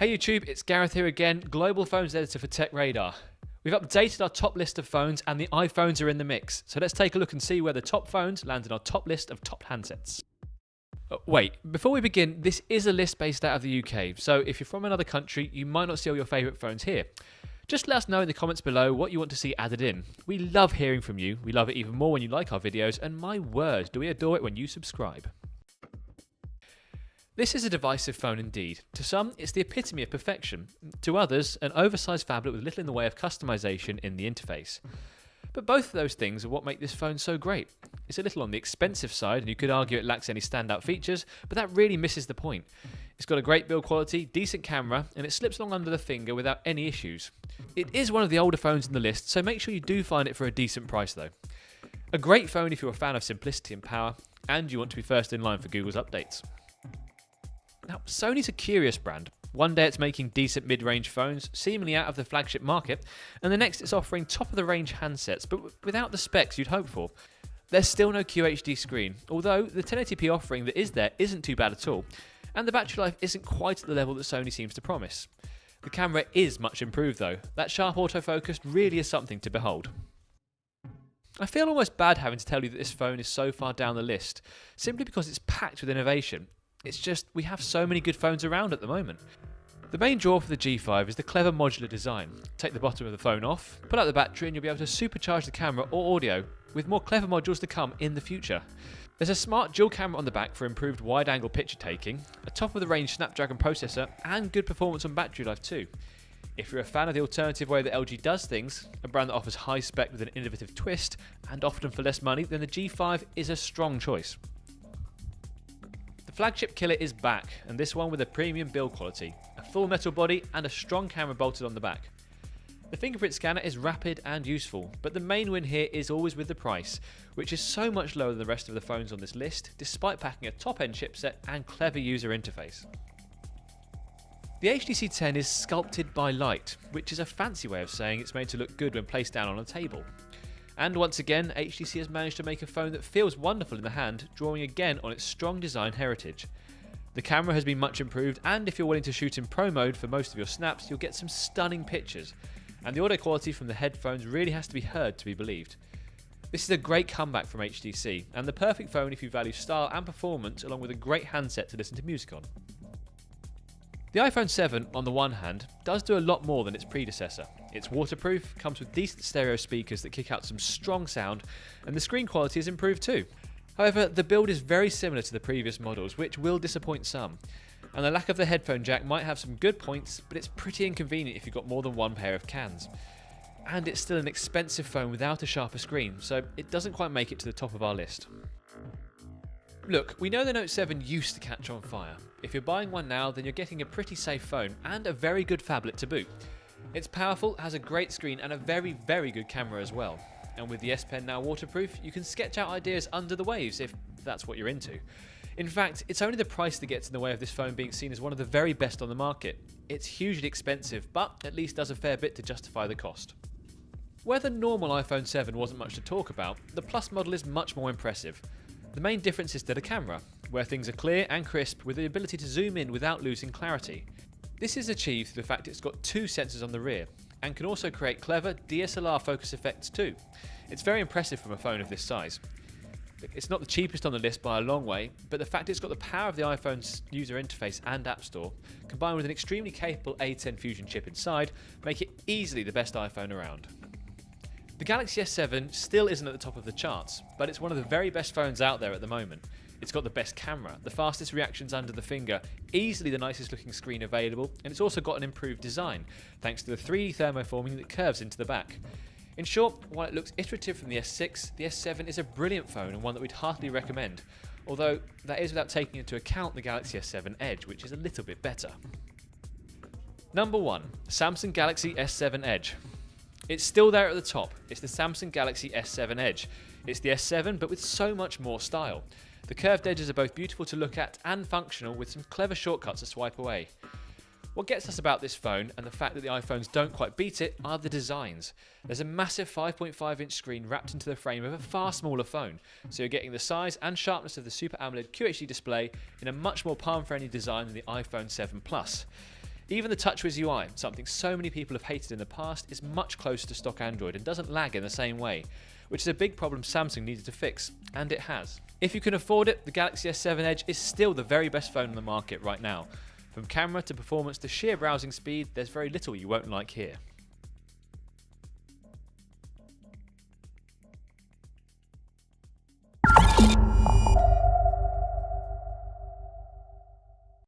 Hey YouTube, it's Gareth here again, Global Phones Editor for TechRadar. We've updated our top list of phones and the iPhones are in the mix. So let's take a look and see where the top phones land in our top list of top handsets. Wait, before we begin, this is a list based out of the UK, so if you're from another country, you might not see all your favourite phones here. Just let us know in the comments below what you want to see added in. We love hearing from you, we love it even more when you like our videos, and my word, do we adore it when you subscribe. This is a divisive phone indeed. To some, it's the epitome of perfection. To others, an oversized phablet with little in the way of customization in the interface. But both of those things are what make this phone so great. It's a little on the expensive side, and you could argue it lacks any standout features, but that really misses the point. It's got a great build quality, decent camera, and it slips along under the finger without any issues. It is one of the older phones in the list, so make sure you do find it for a decent price though. A great phone if you're a fan of simplicity and power, and you want to be first in line for Google's updates. Now, Sony's a curious brand. One day it's making decent mid-range phones, seemingly out of the flagship market, and the next it's offering top-of-the-range handsets, but without the specs you'd hope for. There's still no QHD screen, although the 1080p offering that is there isn't too bad at all, and the battery life isn't quite at the level that Sony seems to promise. The camera is much improved though. That sharp autofocus really is something to behold. I feel almost bad having to tell you that this phone is so far down the list, simply because it's packed with innovation. It's just, we have so many good phones around at the moment. The main draw for the G5 is the clever modular design. Take the bottom of the phone off, pull out the battery and you'll be able to supercharge the camera or audio, with more clever modules to come in the future. There's a smart dual camera on the back for improved wide-angle picture taking, a top-of-the-range Snapdragon processor, and good performance on battery life too. If you're a fan of the alternative way that LG does things, a brand that offers high spec with an innovative twist, and often for less money, then the G5 is a strong choice. The flagship killer is back, and this one with a premium build quality, a full metal body and a strong camera bolted on the back. The fingerprint scanner is rapid and useful, but the main win here is always with the price, which is so much lower than the rest of the phones on this list, despite packing a top-end chipset and clever user interface. The HTC 10 is sculpted by light, which is a fancy way of saying it's made to look good when placed down on a table. And once again, HTC has managed to make a phone that feels wonderful in the hand, drawing again on its strong design heritage. The camera has been much improved, and if you're willing to shoot in Pro mode for most of your snaps, you'll get some stunning pictures. And the audio quality from the headphones really has to be heard to be believed. This is a great comeback from HTC, and the perfect phone if you value style and performance, along with a great handset to listen to music on. The iPhone 7, on the one hand, does do a lot more than its predecessor. It's waterproof, comes with decent stereo speakers that kick out some strong sound, and the screen quality is improved too. However, the build is very similar to the previous models, which will disappoint some. And the lack of the headphone jack might have some good points, but it's pretty inconvenient if you've got more than one pair of cans. And it's still an expensive phone without a sharper screen, so it doesn't quite make it to the top of our list. Look, we know the Note 7 used to catch on fire. If you're buying one now, then you're getting a pretty safe phone and a very good phablet to boot. It's powerful, has a great screen and a very, very good camera as well. And with the S Pen now waterproof, you can sketch out ideas under the waves if that's what you're into. In fact, it's only the price that gets in the way of this phone being seen as one of the very best on the market. It's hugely expensive, but at least does a fair bit to justify the cost. Where the normal iPhone 7 wasn't much to talk about, the Plus model is much more impressive. The main difference is to the camera, where things are clear and crisp with the ability to zoom in without losing clarity. This is achieved through the fact it's got two sensors on the rear, and can also create clever DSLR focus effects too. It's very impressive from a phone of this size. It's not the cheapest on the list by a long way, but the fact it's got the power of the iPhone's user interface and App Store, combined with an extremely capable A10 Fusion chip inside, make it easily the best iPhone around. The Galaxy S7 still isn't at the top of the charts, but it's one of the very best phones out there at the moment. It's got the best camera, the fastest reactions under the finger, easily the nicest looking screen available, and it's also got an improved design, thanks to the 3D thermoforming that curves into the back. In short, while it looks iterative from the S6, the S7 is a brilliant phone and one that we'd heartily recommend, although that is without taking into account the Galaxy S7 Edge, which is a little bit better. Number 1. Samsung Galaxy S7 Edge. It's still there at the top. It's the Samsung Galaxy S7 Edge. It's the S7 but with so much more style. The curved edges are both beautiful to look at and functional with some clever shortcuts to swipe away. What gets us about this phone, and the fact that the iPhones don't quite beat it, are the designs. There's a massive 5.5 inch screen wrapped into the frame of a far smaller phone, so you're getting the size and sharpness of the Super AMOLED QHD display in a much more palm-friendly design than the iPhone 7 Plus. Even the TouchWiz UI, something so many people have hated in the past, is much closer to stock Android and doesn't lag in the same way, which is a big problem Samsung needed to fix, and it has. If you can afford it, the Galaxy S7 Edge is still the very best phone on the market right now. From camera to performance to sheer browsing speed, there's very little you won't like here.